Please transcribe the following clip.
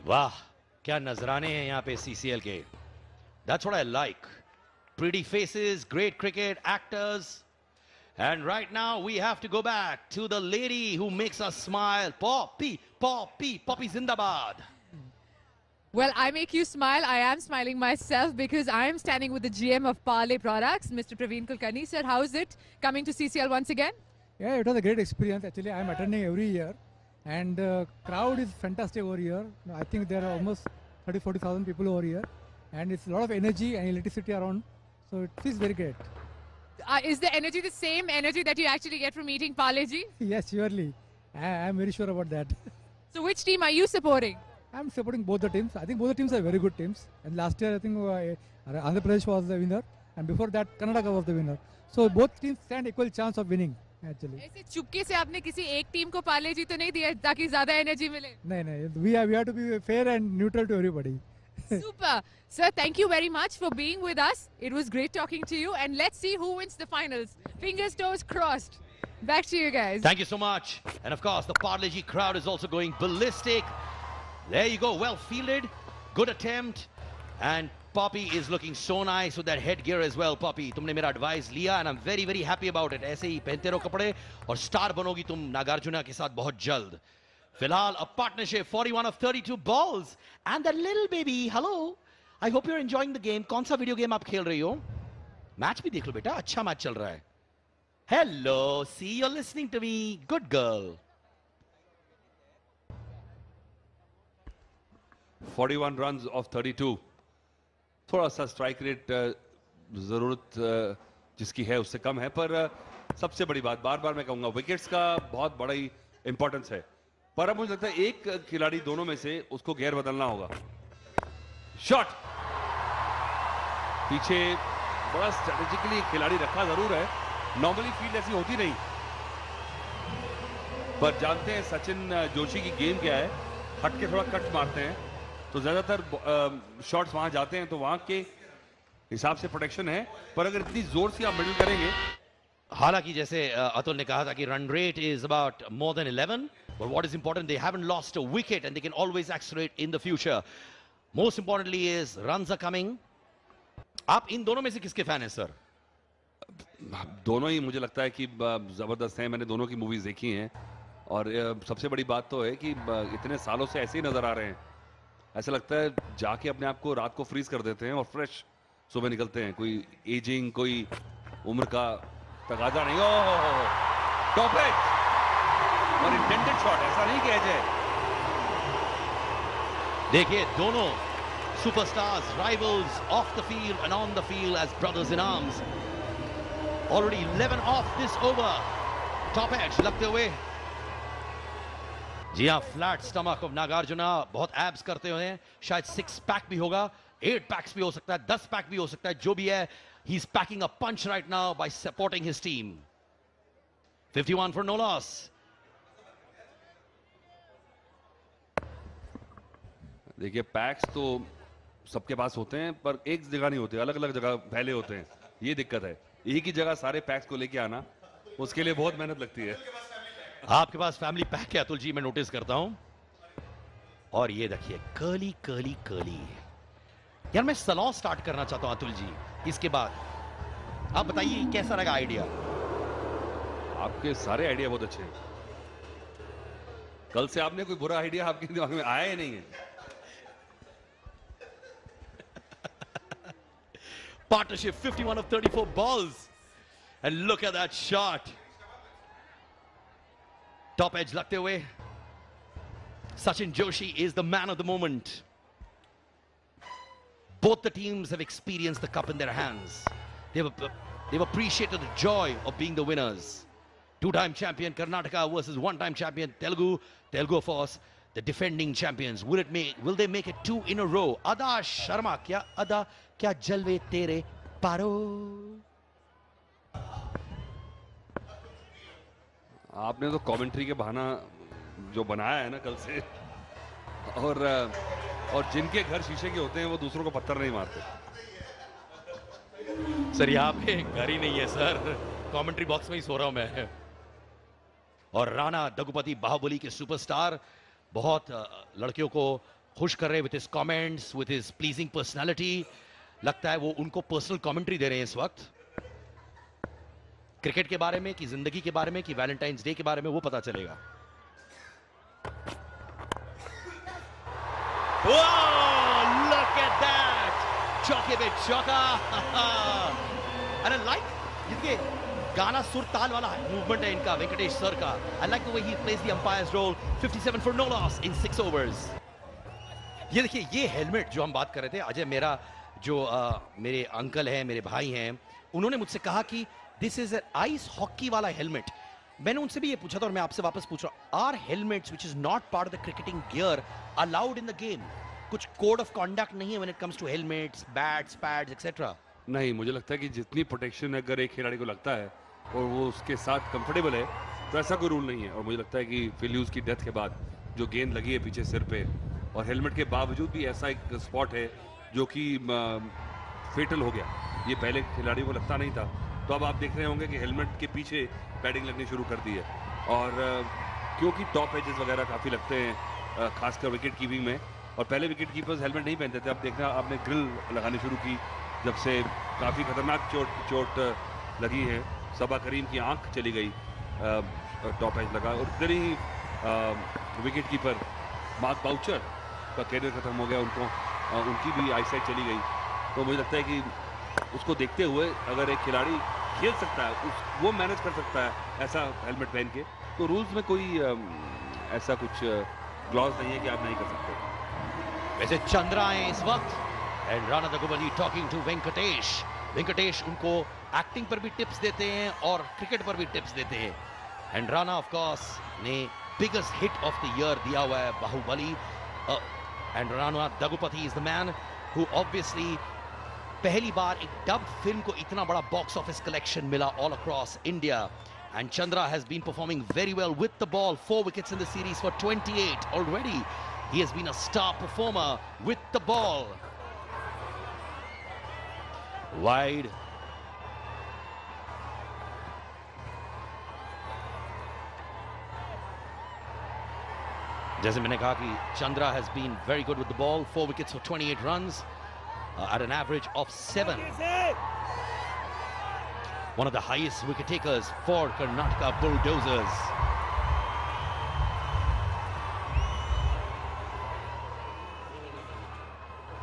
वाह, क्या नजराने हैं यहाँ पे CCL के. That's what I like. Pretty faces, great cricket, actors. And right now we have to go back to the lady who makes us smile. Poppy, Poppy, Poppy Zindabad. Well, I make you smile. I am smiling myself because I am standing with the GM of Parley Products, Mr. Praveen Kulkarni. Sir, how is it coming to CCL once again? Yeah, it was a great experience. Actually, I am attending every year. And the crowd is fantastic over here. I think there are almost 30,000-40,000 people over here. And it's a lot of energy and electricity around. So it feels very great. Is the energy the same energy that you actually get from meeting Parley ji? Yes, surely. I am very sure about that. So which team are you supporting? I am supporting both the teams. I think both the teams are very good teams. And last year, I think Andhra Pradesh was the winner. And before that, Karnataka was the winner. So both teams stand equal chance of winning. Actually. ऐसे चुपके से आपने किसी एक team को पाले जी तो नहीं दिया ताकि ज्यादा एनर्जी मिले? नहीं, we have to be fair and neutral to everybody. Super. Sir, thank you very much for being with us. It was great talking to you. And let's see who wins the finals. Fingers, toes crossed. Back to you guys. Thank you so much. And of course, the Parley ji crowd is also going ballistic. There you go. Well fielded. Good attempt. And Poppy is looking so nice with that headgear as well. Poppy, तुमने मेरा advice लिया and I'm very, very happy about it. ऐसे ही पहनते रहो कपड़े और star बनोगी तुम नागार्जुना के साथ बहुत जल्द. फिलहाल a partnership, 41 of 32 balls. And that little baby, hello. I hope you're enjoying the game. कौन सा video game आप खेल रही हो? मैच भी देख लो बेटा, अच्छा मैच चल रहा है. Hello, see you're listening to me. Good girl. 41 runs of 32. थोड़ा सा स्ट्राइक रेट जरूरत जिसकी है उससे कम है, पर सबसे बड़ी बात बार बार मैं कहूंगा विकेट्स का बहुत बड़ा ही इंपॉर्टेंस है. पर अब मुझे लगता है एक खिलाड़ी दोनों में से उसको गेयर बदलना होगा. शॉट पीछे बड़ा स्ट्रेटेजिकली खिलाड़ी रखा जरूर है. नॉर्मली फील्ड ऐसी होती नहीं, पर जानते हैं सचिन जोशी की गेम क्या है. हट के थोड़ा कट मारते हैं तो ज्यादातर शॉट्स वहां जाते हैं, तो वहां के हिसाब से प्रोटेक्शन है. पर अगर इतनी जोर से आप मिडिल करेंगे, हालांकि जैसे अतुल ने कहा था कि run rate is about more than 11, but what is important they haven't lost a wicket and they can always accelerate in the future. Most importantly is runs are coming. आप इन दोनों में से किसके फैन हैं सर? दोनों ही मुझे लगता है कि जबरदस्त हैं. मैंने दोनों की मूवीज देखी हैं और सबसे बड़ी बात तो है कि इतने सालों से ऐसे ही नजर आ रहे हैं. ऐसा लगता है जाके अपने आप को रात को फ्रीज कर देते हैं और फ्रेश सुबह निकलते हैं. कोई एजिंग, कोई उम्र का तकाजा नहीं. टॉप एज और इंटेंडेड शॉट, ऐसा नहीं किया जाए. देखिए दोनों superstars, rivals off the field and on the field as brothers in arms. Already 11 off this over. Top edge लगते हुए. जी हाँ, फ्लैट स्टमक ऑफ नागार्जुना. बहुत एब्स करते हुए हैं. शायद 6 पैक भी होगा, 8 पैक्स भी हो सकता है, 10 पैक भी हो सकता है. जो भी है, he is packing a punch right now by supporting his team. 51 for no loss. देखिए पैक्स तो सबके पास होते हैं, पर एक जगह नहीं होते, अलग अलग जगह फैले होते हैं. ये दिक्कत है. एक ही जगह सारे पैक्स को लेके आना, उसके लिए बहुत मेहनत लगती है. आपके पास फैमिली पैक है अतुल जी, मैं नोटिस करता हूं. और ये देखिए कर्ली कर्ली कर्ली. यार मैं सलॉन स्टार्ट करना चाहता हूं अतुल जी. इसके बाद आप बताइए कैसा लगा आइडिया? आपके सारे आइडिया बहुत अच्छे हैं. कल से आपने कोई बुरा आइडिया आपके दिमाग में आया ही नहीं है. Partnership, 51 of 34 balls. And look at that shot. Top edge लगते हुए. Sachin Joshi is the man of the moment. Both the teams have experienced the cup in their hands. They've appreciated the joy of being the winners. Two-time champion Karnataka versus one-time champion Telugu. Telugu, of course, the defending champions. Will they make it 2 in a row? Ada Sharma, kya Ada, kya jalve tere paro? आपने तो commentary के बहाना जो बनाया है ना कल से, और जिनके घर शीशे के होते हैं वो दूसरों को पत्थर नहीं मारते. सर यहाँ पे घर ही नहीं है सर, कमेंट्री बॉक्स में ही सो रहा हूं मैं. और राणा दगुपति बाहुबली के सुपरस्टार बहुत लड़कियों को खुश कर रहे हैं with his comments, with his pleasing personality. लगता है वो उनको पर्सनल कमेंट्री दे रहे हैं इस वक्त, क्रिकेट के बारे में, कि जिंदगी के बारे में, कि वैलेंटाइंस डे के बारे में, वो पता चलेगा। Whoa, look at that! Chauke पे चौका। And I like, ये गाना सुर ताल वाला मूवमेंट है इनका, वेंकटेश सर का। I like the way he plays the umpire's role. 57 for no loss in 6 overs. ये देखिए, ये हेलमेट जो हम बात कर रहे थे, अजय, मेरा जो मेरे अंकल हैं, मेरे भाई हैं, उन्होंने मुझसे कहा कि दिस इज आइस हॉकी वाला हेलमेट। मैंने उनसे भी ये पूछा था और मैं आपसे वापस पूछ रहा हूं, are helmets which is not part of the cricketing gear allowed in the game? कुछ कोड ऑफ कंडक्ट नहीं है when it comes to helmets, bats, pads etcetera? नहीं, मुझे लगता है कि जितनी प्रोटेक्शन अगर एक खिलाड़ी को लगता है और वो उसके साथ कंफर्टेबल है, तो ऐसा कोई रूल नहीं है। और मुझे लगता है कि फिल ह्यूज की डेथ के बाद जो गेंद लगी है पीछे सिर पे, और हेलमेट के बावजूद भी ऐसा एक स्पॉट है जो कि फेटल हो गया, ये पहले खिलाड़ियों को लगता नहीं था। तो अब आप देख रहे होंगे कि हेलमेट के पीछे पैडिंग लगनी शुरू कर दी है। और क्योंकि टॉप एजेस वगैरह काफ़ी लगते हैं, खासकर विकेट कीपिंग में, और पहले विकेट कीपर्स हेलमेट नहीं पहनते थे। अब देखना, आपने ग्रिल लगानी शुरू की जब से काफ़ी खतरनाक चोट लगी है। सबा करीम की आंख चली गई, टॉप एज लगा, और इधर ही विकेट कीपर मार्क बाउचर का कैरियर खत्म हो गया, उनकी भी आईसाइट चली गई। तो मुझे लगता है कि उसको देखते हुए अगर एक खिलाड़ी खेल सकता है, वो मैनेज कर सकता है ऐसा हेलमेट पहन के, तो रूल्स में कोई ऐसा कुछ क्लॉज नहीं है कि आप नहीं कर सकते। वैसे चंद्रा है इस वक्त, and Rana Daggubati talking to Venkatesh. Venkatesh उनको एक्टिंग पर भी टिप्स देते हैं और क्रिकेट पर भी टिप्स देते हैं। एंड राणा ऑफ कोर्स ने biggest hit of the year दिया हुआ है, Baahubali. And Rana Daggubati is the man who obviously पहली बार एक डब फिल्म को इतना बड़ा बॉक्स ऑफिस कलेक्शन मिला all across India. And Chandra has been performing very well with the ball, 4 wickets in the series for 28 already. He has been a star performer with the ball. Wide. जैसे मैंने कहा कि Chandra has been very good with the ball, 4 wickets for 28 runs at an average of 7. One of the highest wicket takers for Karnataka Bulldozers.